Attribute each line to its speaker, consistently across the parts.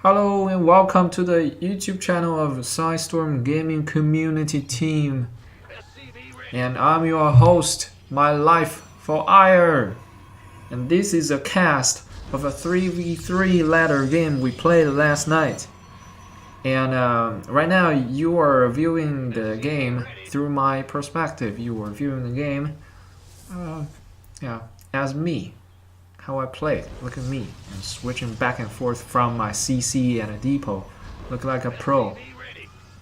Speaker 1: Hello and welcome to the YouTube channel of PSISTC Gaming Community Team. And I'm your host, My Life for Ire. And this is a cast of a 3v3 ladder game we played last night. And right now you are viewing the game through my perspective. You are viewing the game as me. How I play. Look at me. I'm switching back and forth from my CC and a depot. Look like a pro.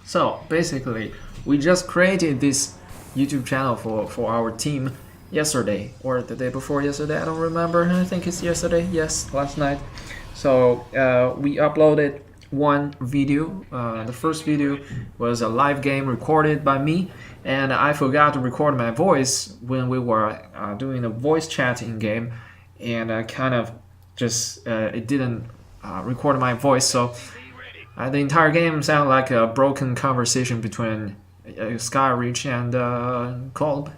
Speaker 1: So basically, we just created this YouTube channel for our team yesterday or the day before yesterday. I don't remember. I think it's yesterday. Yes, last night. So we uploaded one video. The first video was a live game recorded by me, and I forgot to record my voice when we were doing a voice chat in game. And I kind of just it didn't record my voice, so the entire game sounded like a broken conversation between Skyreach and Kolb.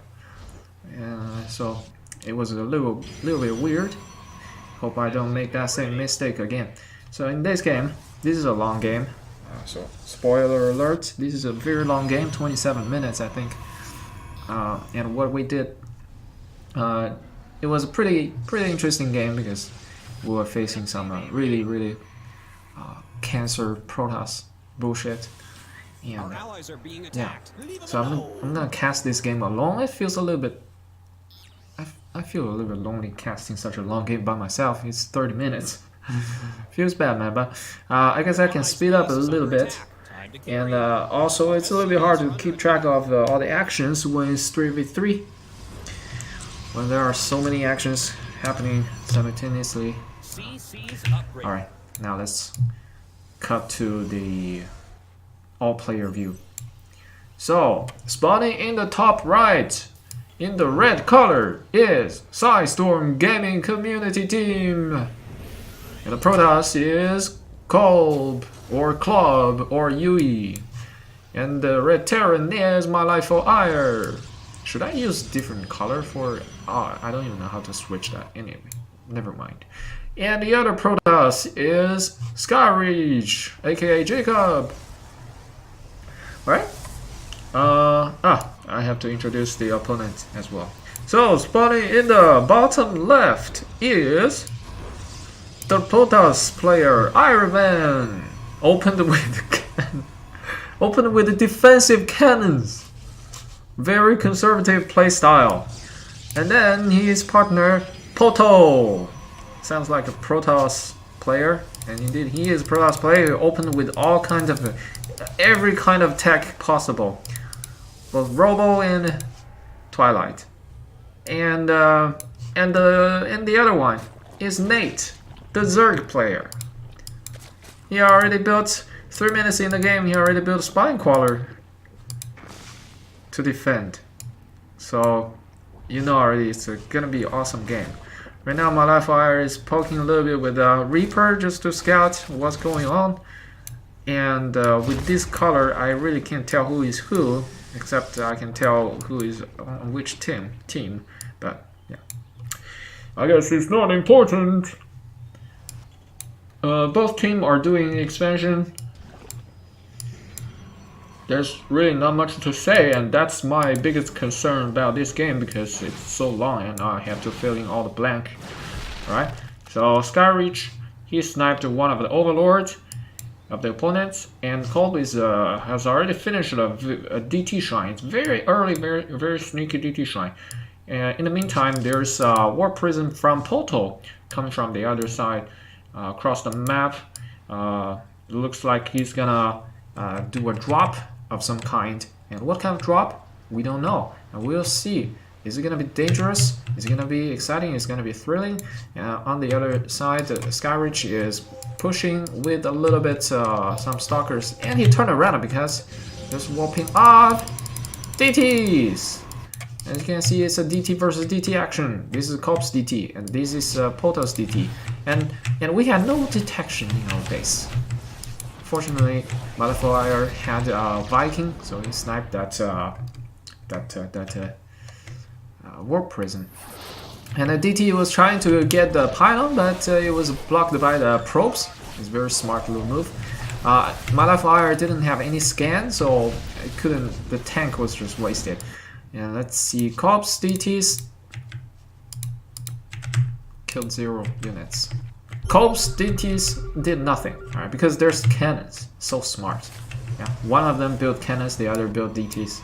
Speaker 1: So it was a little bit weird. Hope I don't make that same mistake again. So in this game, this is a long game. So spoiler alert, this is a very long game, 27 minutes I think. And what we did. It was a pretty interesting game because we were facing some really cancer Protoss bullshit. And,
Speaker 2: our allies are being attacked.
Speaker 1: Yeah. So I'm gonna cast this game alone. It feels a little bit. I feel a little bit lonely casting such a long game by myself. It's 30 minutes. Feels bad, man. But I guess I can speed up a little bit. And also, it's a little bit hard to keep track of all the actions when it's 3v3. When there are so many actions happening simultaneously. Alright, now let's cut to the all-player view. So, spawning in the top right, in the red color, is PSISTC Gaming Community Team. And the Protoss is Kolb, or Club, or Yui. And the red Terran is My Life for Ire. Should I use different color for... I don't even know how to switch that. Anyway, never mind. And the other Protoss is Skyreach, aka Jacob. Alright. I have to introduce the opponent as well. So, spawning in the bottom left is the Protoss player, Iron Man. Opened with defensive cannons. Very conservative playstyle. And then his partner, Poto. Sounds like a Protoss player. And indeed, he is a Protoss player. Opened with all kinds of, every kind of tech possible. Both Robo and Twilight. And the other one is Nate, the Zerg player. He already built, 3 minutes in the game, he already built a Spine Crawler to defend. So you know already it's gonna be an awesome game. Right now my Life Fire is poking a little bit with Reaper just to scout what's going on. And with this color I really can't tell who is who, except I can tell who is on which team. But yeah, I guess it's not important. Both teams are doing expansion. There's really not much to say, and that's my biggest concern about this game because it's so long and I have to fill in all the blank. Alright, so Skyreach, he sniped one of the overlords of the opponents, and Kolb is has already finished a DT shrine. It's very early, very sneaky DT shrine. In the meantime, there's a Warp Prism from Poto coming from the other side across the map. It looks like he's gonna do a drop of some kind, and what kind of drop we don't know, and we'll see. Is it gonna be dangerous? Is it gonna be exciting? Is it gonna be thrilling? On the other side, Skyreach is pushing with a little bit some stalkers, and he turned around because there's whopping off DTs. As you can see, it's a DT versus DT action. This is Kolb's DT, and this is Poto's DT, and we had no detection in our base. Fortunately, Motherfire had Viking, so he sniped that Warp Prism. And the DT was trying to get the pylon, but it was blocked by the probes. It's a very smart little move. Modifier didn't have any scan, so it couldn't. The tank was just wasted. And let's see, Cops DTs killed 0 units. Cops DTs did nothing, alright, because there's cannons. So smart. Yeah, one of them built cannons, the other built DTs.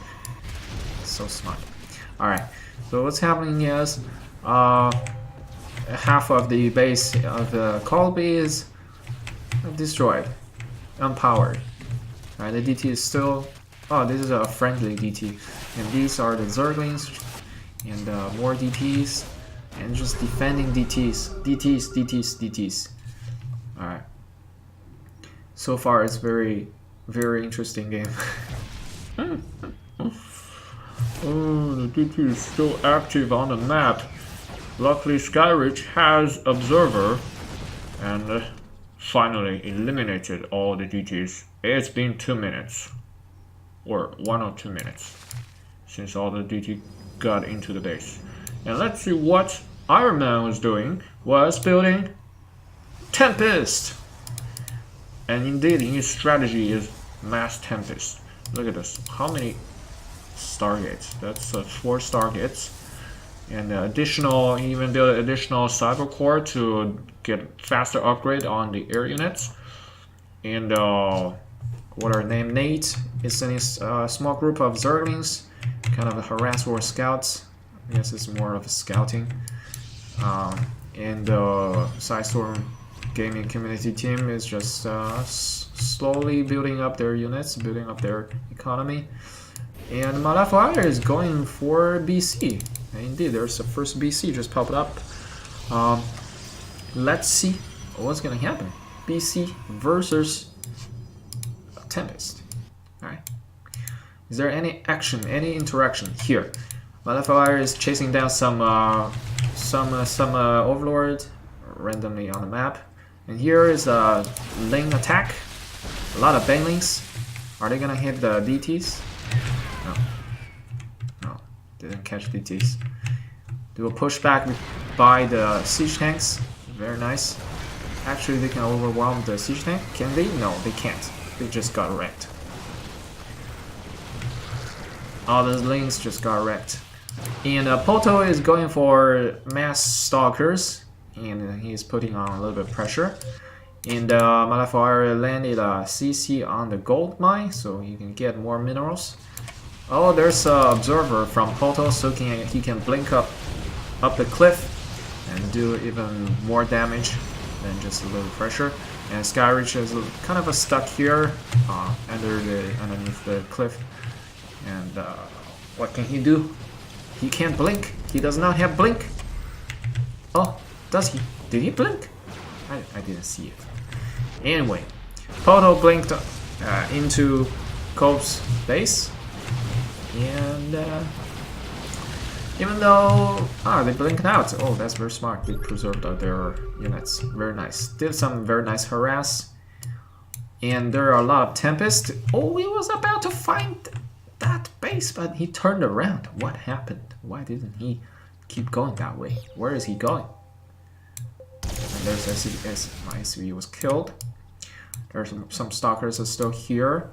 Speaker 1: So smart. Alright, so what's happening is half of the base of the Colby is destroyed, unpowered. Alright, the DT is still. Oh, this is a friendly DT, and these are the Zerglings, and more DTs, and just defending DTs. Alright. So far, it's very interesting game. Oh, the DT is still active on the map. Luckily, Skyreach has Observer, and finally eliminated all the DTs. It's been 2 minutes, or 1 or 2 minutes, since all the DT got into the base. And let's see what Iron Man was doing. Was building Tempest. And indeed, his strategy is mass Tempest. Look at this. How many Stargates? That's 4 Stargates. And additional, he even built an additional cyber core to get faster upgrade on the air units. And what are named Nate is in his small group of Zerglings, kind of a harass or scouts. I guess it's more of a scouting. And Sidestorm Gaming community team is just slowly building up their units, building up their economy. And Modifier is going for BC. And indeed, there's the first BC just popped up. Let's see what's gonna happen. BC versus Tempest. Alright. Is there any action, any interaction here? Modifier is chasing down some Overlord randomly on the map. And here is a lane attack. A lot of banglings. Are they gonna hit the DTs? No. No. Didn't catch DTs. Do a pushback by the siege tanks. Very nice. Actually, they can overwhelm the siege tank. Can they? No, they can't. They just got wrecked. All those lanes just got wrecked. And Poto is going for mass stalkers. And he's putting on a little bit of pressure. And Modifier landed a CC on the gold mine, so he can get more minerals. Oh, there's an observer from Poto, so he can blink up the cliff and do even more damage than just a little pressure. And Skyreach is kind of stuck here underneath the cliff. And what can he do? He can't blink. He does not have blink. Oh, does he? Did he blink? I didn't see it. Anyway, Poto blinked into Cope's base. And even though they blinked out. Oh, that's very smart. They preserved their units. Very nice. Did some very nice harass. And there are a lot of Tempest. Oh, he was about to find that base, but he turned around. What happened? Why didn't he keep going that way? Where is he going? And there's SCS. My SV was killed. There's some stalkers are still here.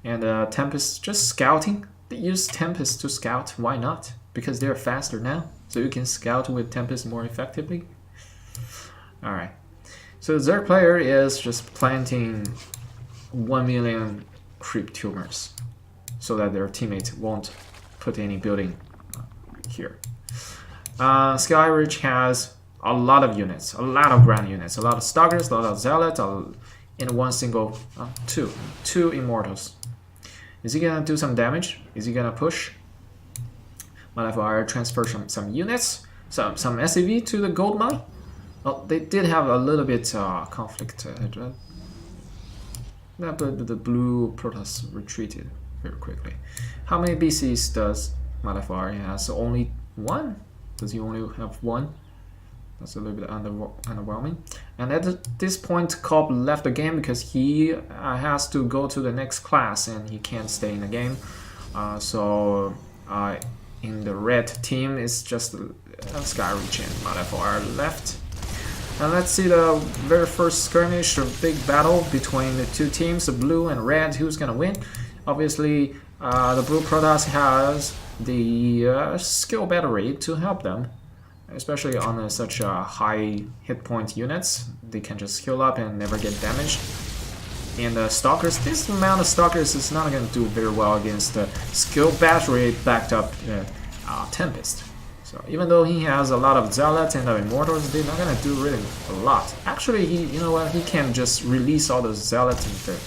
Speaker 1: And Tempest just scouting. They use Tempest to scout. Why not? Because they're faster now. So you can scout with Tempest more effectively. Alright. So the Zerg player is just planting 1 million creep tumors. So that their teammates won't put any building here. Skyreach has a lot of units. A lot of ground units. A lot of stalkers. A lot of zealots. In one single... two immortals. Is he gonna do some damage? Is he gonna push? Modifier transfer some units, some SCV to the gold mine. Well, they did have a little bit conflict. But the blue Protoss retreated very quickly. How many BCs does Modifier? He has only 1. Does he only have 1? That's a little bit underwhelming. And at this point, Cobb left the game because he has to go to the next class and he can't stay in the game. In the red team, it's just Skyreach and Modifier left. And let's see the very first skirmish or big battle between the two teams, the blue and red. Who's gonna win? Obviously, the blue Protoss has the skill battery to help them, especially on such high hit point units. They can just skill up and never get damaged. And the Stalkers, this amount of Stalkers is not going to do very well against the skill battery backed up Tempest. So even though he has a lot of Zealots and Immortals, they're not going to do really a lot. Actually, you know what, he can just release all those Zealots and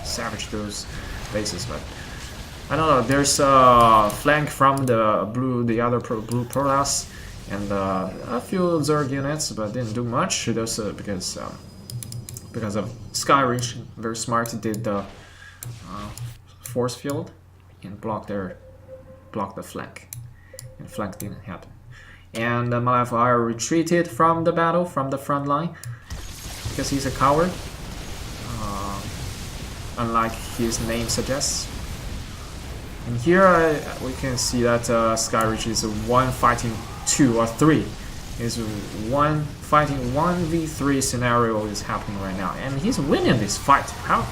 Speaker 1: savage those bases, but I don't know, there's a flank from the blue, the other blue Protoss, and a few Zerg units, but didn't do much. Those because of Skyreach, very smart, did the force field and block the flank, and flank didn't happen. And Malafire retreated from the battle, from the front line, because he's a coward, unlike his name suggests. And here we can see that Skyreach is 1 fighting 2 or 3. Is 1 fighting 1v3 scenario is happening right now, and he's winning this fight. How?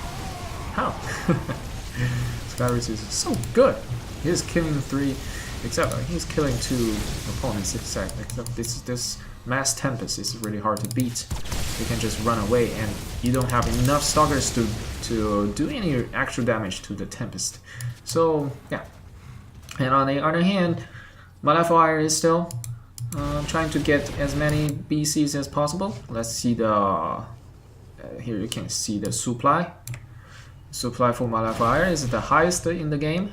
Speaker 1: Skyreach is so good. He's killing 3, except he's killing 2 opponents. Except this Mass Tempest is really hard to beat. You can just run away, and you don't have enough Stalkers to do any actual damage to the Tempest. So yeah. And on the other hand, Malafire is still trying to get as many BCs as possible. Let's see the here you can see the supply. Supply for Malafire is the highest in the game,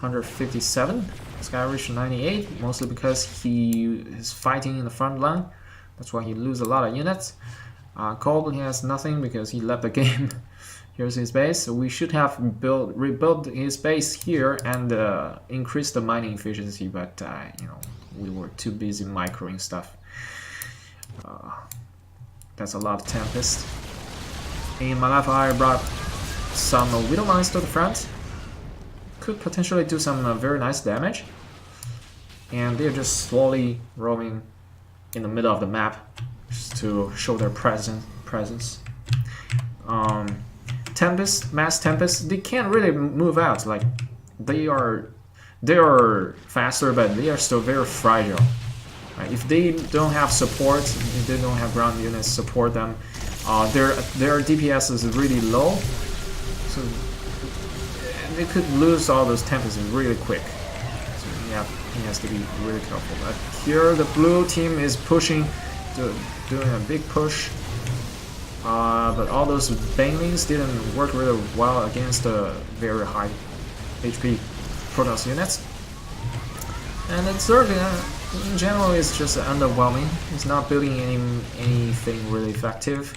Speaker 1: 157. Skyreach 98, mostly because he is fighting in the front line. That's why he loses a lot of units. Cold has nothing because he left the game. Here's his base. So we should have rebuilt his base here and increase the mining efficiency, but you know, we were too busy microing stuff. That's a lot of Tempest. And Malafire brought some Widow Mines to the front. Could potentially do some very nice damage. And they're just slowly roaming in the middle of the map just to show their presence. Tempest, Mass Tempest, they can't really move out. Like they are faster, but they are still very fragile. Right? If they don't have support, if they don't have ground units support them, their DPS is really low, so they could lose all those Tempests really quick. So yeah, he has to be really careful. But here the blue team is pushing, doing a big push. But all those banelings didn't work really well against the very high HP Protoss units. And the Zerg in general is just underwhelming. It's not building anything really effective.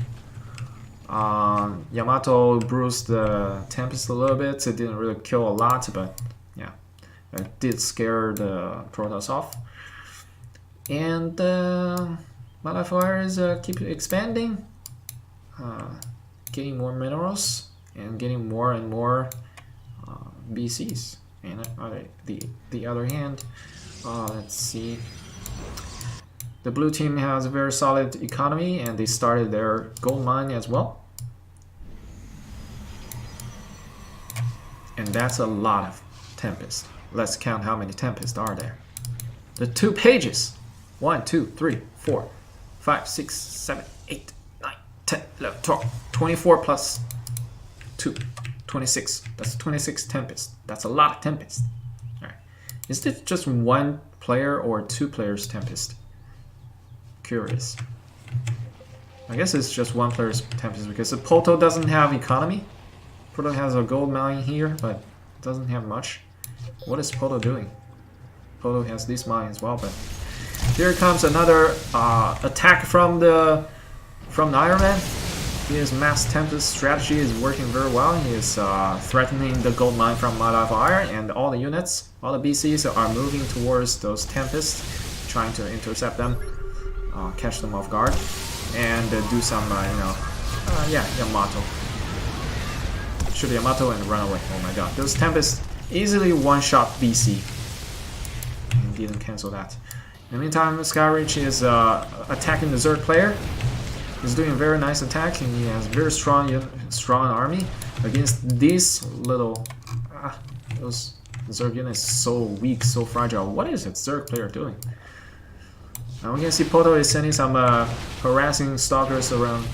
Speaker 1: Yamato bruised the Tempest a little bit. It didn't really kill a lot, but yeah, it did scare the Protoss off. And Malafire is keep expanding, getting more minerals and getting more and more BCs. And on the other hand, let's see. The blue team has a very solid economy, and they started their gold mine as well. And that's a lot of Tempest. Let's count how many Tempests are there. The 2 pages. 1, 2, 3, 4, 5, 6, 7, 8, 9, 10, 11, 12, 24 plus 2, 26. That's 26 Tempest. That's a lot of Tempest. Alright. Is this just 1 player or 2 players Tempest? Curious. I guess it's just 1 player's Tempest because the Poto doesn't have economy. Poto has a gold mine here, but doesn't have much. What is Poto doing? Poto has this mine as well, but here comes another attack from the Iron Man. His Mass Tempest strategy is working very well. He is threatening the gold mine from Malafire, and all the units, all the BCs are moving towards those Tempests, trying to intercept them, catch them off guard, and do some, Yamato. Shoot Yamato and run away. Oh my god, those Tempests easily one-shot BC. And didn't cancel that. In the meantime, Skyreach is attacking the Zerg player. He's doing a very nice attack, and he has very strong army against this little. Those Zerg units so weak, so fragile. What is that Zerg player doing? Now we can see Poto is sending some harassing stalkers around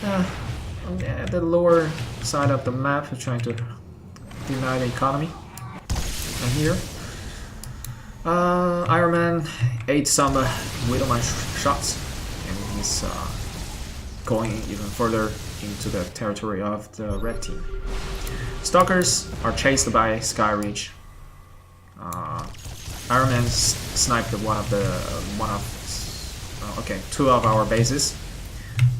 Speaker 1: at the lower side of the map, trying to deny the economy. And here, Iron Man ate some Widowmine shots, and he's going even further into the territory of the red team. Stalkers are chased by Skyreach. Iron Man sniped two of our bases,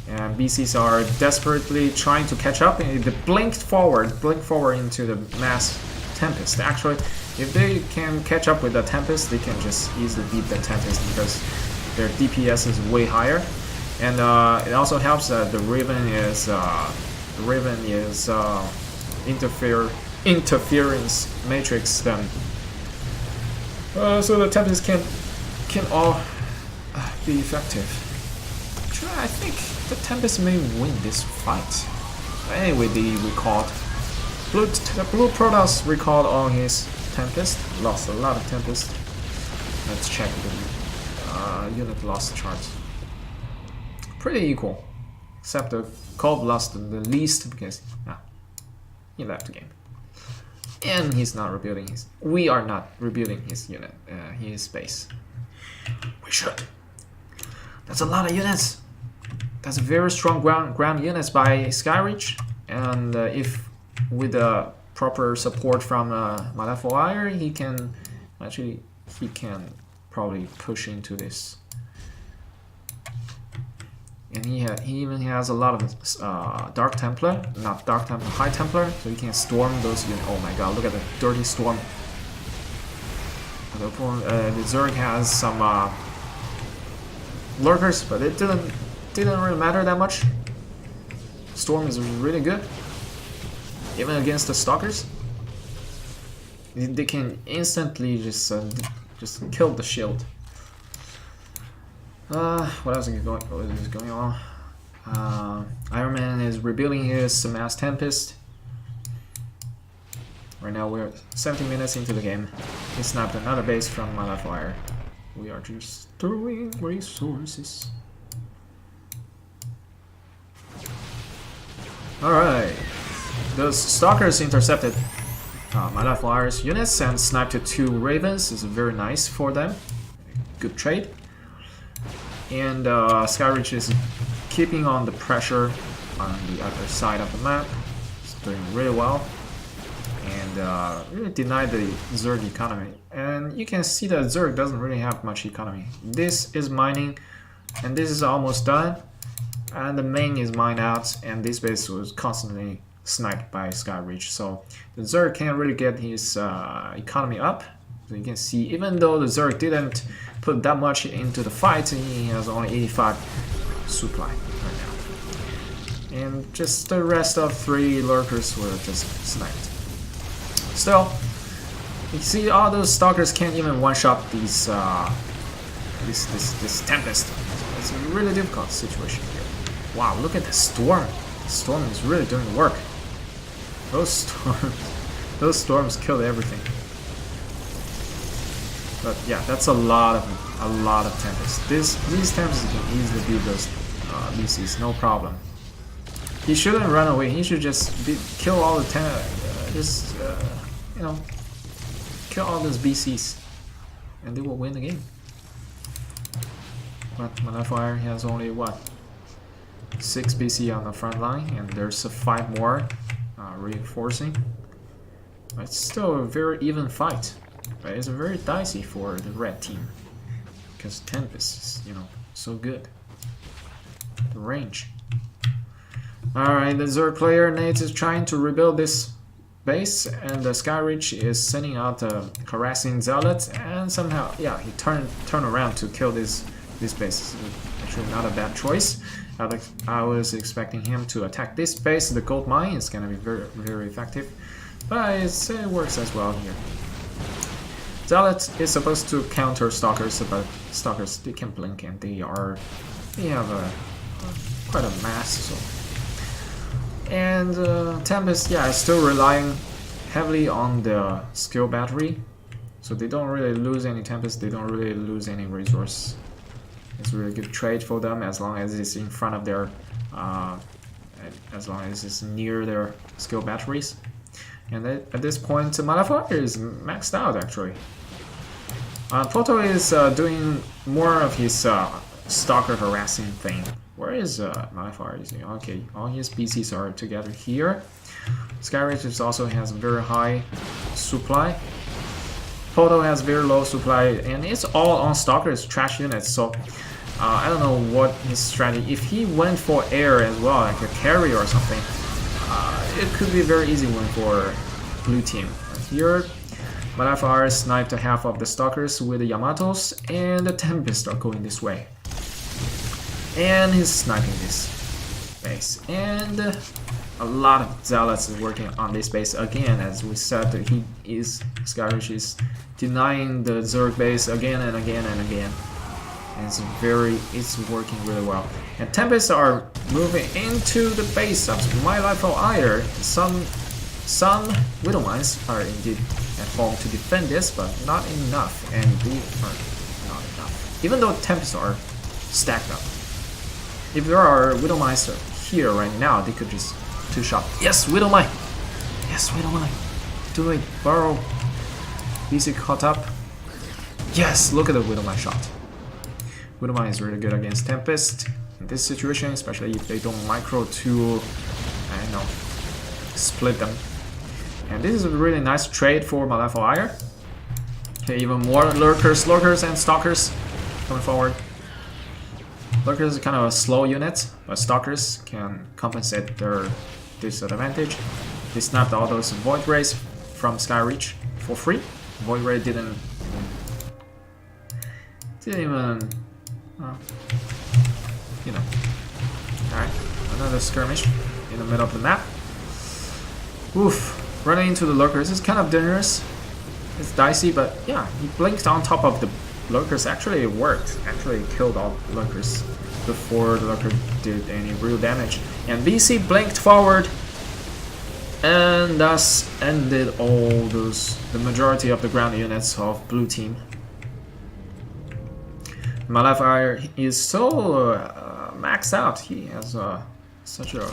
Speaker 1: and BCs are desperately trying to catch up. And they blink forward into the mass Tempest. Actually, if they can catch up with the Tempest, they can just easily beat the Tempest because their DPS is way higher. And it also helps that the Raven is interference matrix them. So the Tempest can all be effective. Actually, I think the Tempest may win this fight. Anyway, the Blue Protoss recalled all his Tempest. Lost a lot of Tempest. Let's check the unit loss chart. Pretty equal, except the Cold lost the least because he left the game. And he's not rebuilding his. We are not rebuilding his unit, his base. We should. That's a lot of units. That's a very strong ground units by Skyreach, and if with the proper support from Malafire, he can probably push into this. And he even has a lot of Dark Templar, not Dark Templar, High Templar, so he can storm those units. Oh my god, look at the dirty storm. The Zerg has some lurkers, but it didn't really matter that much. Storm is really good, even against the stalkers. They can instantly just kill the shield. What else is going on? Iron Man is rebuilding his mass Tempest. Right now we're 17 minutes into the game. He snapped another base from Malafire. We are just throwing resources. Alright. Those stalkers intercepted Malafire's units and sniped 2 ravens. Is very nice for them. Good trade. And Skyreach is keeping on the pressure on the other side of the map. It's doing really well. And really denied the Zerg economy. And you can see that Zerg doesn't really have much economy. This is mining, and this is almost done. And the main is mined out, and this base was constantly sniped by Skyreach. So the Zerg can't really get his economy up. So you can see, even though the Zerg didn't put that much into the fight, he has only 85 supply right now. And just the rest of 3 lurkers were just sniped. Still, you see all those stalkers can't even one-shot these this Tempest. It's a really difficult situation here. Wow, look at the storm. The storm is really doing the work. Those storms killed everything. But yeah, that's a lot of Tempest. These Tempests can easily beat those BCs, no problem. He shouldn't run away. He should just kill all the kill all those BCs, and they will win the game. But Malafire has only 6 BC on the front line, and there's 5 more reinforcing. But it's still a very even fight. But it's very dicey for the red team because Tempest is, so good. The range. Alright, the Zerg player Nate is trying to rebuild this base, and the Skyreach is sending out harassing zealots, and somehow, he turned around to kill this base. Actually, not a bad choice. I was expecting him to attack this base. The gold mine is going to be very, very effective, but it works as well here. Zealot is supposed to counter stalkers, but stalkers, they can blink, and they have a quite a mass. So. And Tempest, yeah, is still relying heavily on the skill battery, so they don't really lose any Tempest. They don't really lose any resource. It's a really good trade for them as long as it's in front of their, as long as it's near their skill batteries. And at this point, Malafire is maxed out actually. Poto is doing more of his stalker harassing thing. Where is Malafire? Okay, all his BCs are together here. Skyreach also has very high supply. Poto has very low supply, and it's all on stalkers trash units. So I don't know what his strategy. If he went for air as well, like a carry or something, it could be a very easy win for blue team. Here, Malafire sniped half of the stalkers with the Yamatos, and the Tempest are going this way. And he's sniping this base. And a lot of zealots is working on this base again. As we said, Skyreach is denying the Zerg base again and again and again. And it's working really well. And Tempests are moving into the base of My Life of Ire. Some Widow Mines are indeed at home to defend this, but not enough. And they are not enough. Even though Tempests are stacked up. If there are Widow Mines here right now, they could just two-shot. Yes, Widow Mine! Yes, Widow Mine! Do it, Burrow! BC caught up. Yes, look at the Widow Mine shot. Widow Mine is really good against Tempest in this situation, especially if they don't micro to, I don't know, split them. And this is a really nice trade for My Life of Ire. Okay, even more lurkers and stalkers coming forward. Lurkers is kind of a slow unit, but stalkers can compensate their disadvantage. They snapped all those Void Rays from Skyreach for free. Void Ray didn't even, you know. Alright, another skirmish in the middle of the map. Oof, running into the lurkers is kind of dangerous. It's dicey, but yeah, he blinked on top of the lurkers. Actually, it worked. Actually, killed all the lurkers before the lurker did any real damage. And BC blinked forward, and thus ended the majority of the ground units of blue team. My Life Ire is so maxed out. He has such a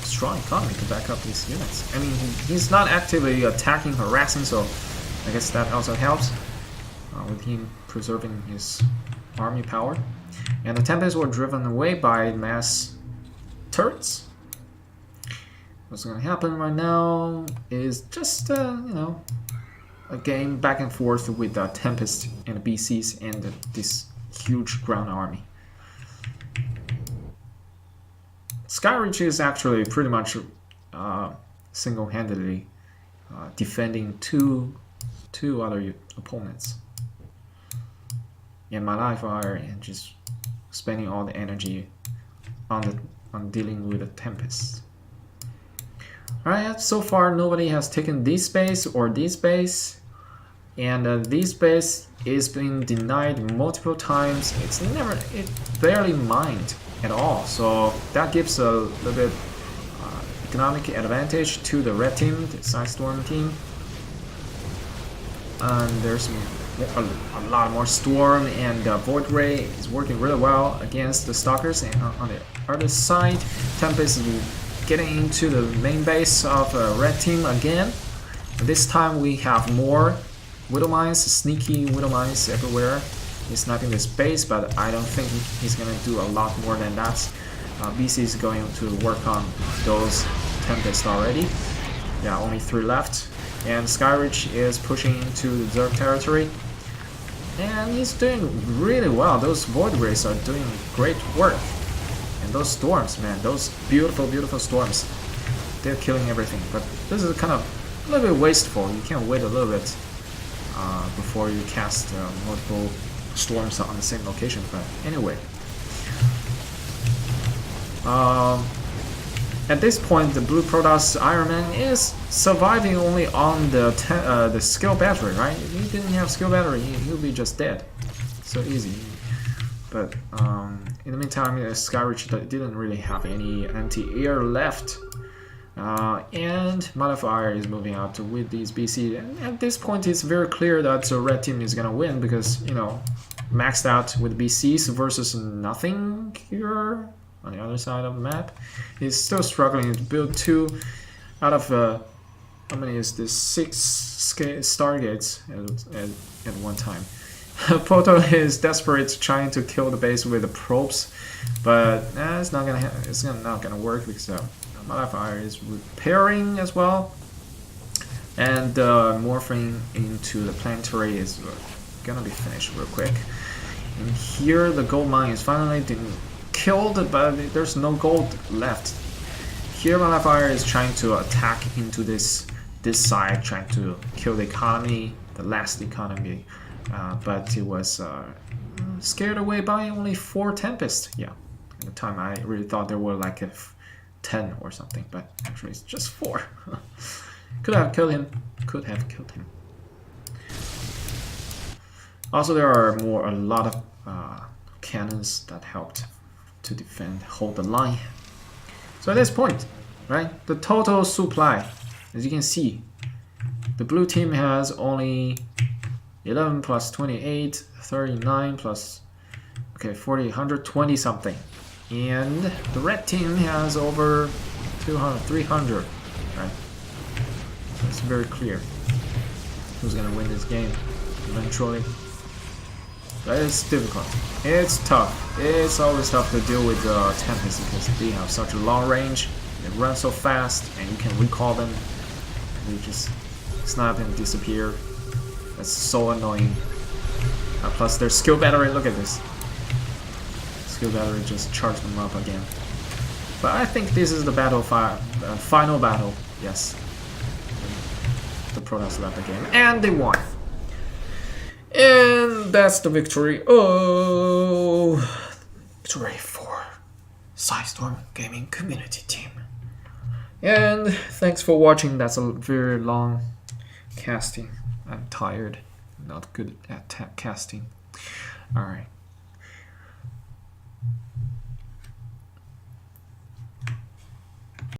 Speaker 1: strong economy to back up his units. I mean, he's not actively attacking, harassing, so I guess that also helps with him preserving his army power. And the Tempests were driven away by mass turrets. What's going to happen right now is just, you know, a game back and forth with the Tempest and the BCs and this huge ground army. Skyreach is actually pretty much single-handedly defending two other opponents. And My Life Ire and just spending all the energy on dealing with the Tempest. Alright, so far nobody has taken this base or this base, and this base is being denied multiple times. It barely mined at all, so that gives a little bit economic advantage to the red team, the Sidestorm team. And there's a lot more Storm, and Void Ray is working really well against the Stalkers. And on the other side, Tempest is getting into the main base of red team again. And this time we have more Widow Mines, sneaky Widow Mines everywhere. He's sniping this base, but I don't think he's gonna do a lot more than that. BC is going to work on those Tempest already. Yeah, only 3 left. And Skyreach is pushing into the Zerg territory. And he's doing really well. Those Void Rays are doing great work. And those Storms, man, those beautiful, beautiful Storms. They're killing everything. But this is kind of a little bit wasteful. You can wait a little bit before you cast multiple Storms on the same location. But anyway. At this point, the Blue Protoss Iron Man is surviving only on the skill battery, right? If he didn't have skill battery, he would be just dead. So easy. But in the meantime, Skyreach didn't really have any anti-air left. And Modifier is moving out with these BC. And at this point, it's very clear that the red team is gonna win because, you know, maxed out with BCs versus nothing here on the other side of the map. He's still struggling to build 2 out of how many is this? 6 stargates at one time. Poto is desperate, trying to kill the base with the probes, but it's not gonna work because Modifier is repairing as well, and morphing into the planetary is gonna be finished real quick. And here the gold mine is finally killed, but there's no gold left. Here Modifier is trying to attack into this side, trying to kill the economy, the last economy, but it was scared away by only 4 Tempest. Yeah, at the time I really thought there were like 10 or something, but actually it's just 4. Could have killed him. Could have killed him. Also, there are a lot of cannons that helped to hold the line. So at this point, right, the total supply, as you can see, the blue team has only 11 plus 28, 39 plus, okay, 40, 120 something. And the red team has over 200, 300, right? So it's very clear who's gonna win this game eventually. But it's difficult. It's tough. It's always tough to deal with Tempest because they have such a long range. They run so fast, and you can recall them. They just snap and disappear. That's so annoying. Plus their skill battery. Look at this. Skill battery just charged them up again. But I think this is the final battle. Yes. The Protoss left the game, and they won. And that's the victory. Oh, victory for Psystorm Gaming Community Team. And thanks for watching. That's a very long casting. I'm tired. Not good at casting. Alright.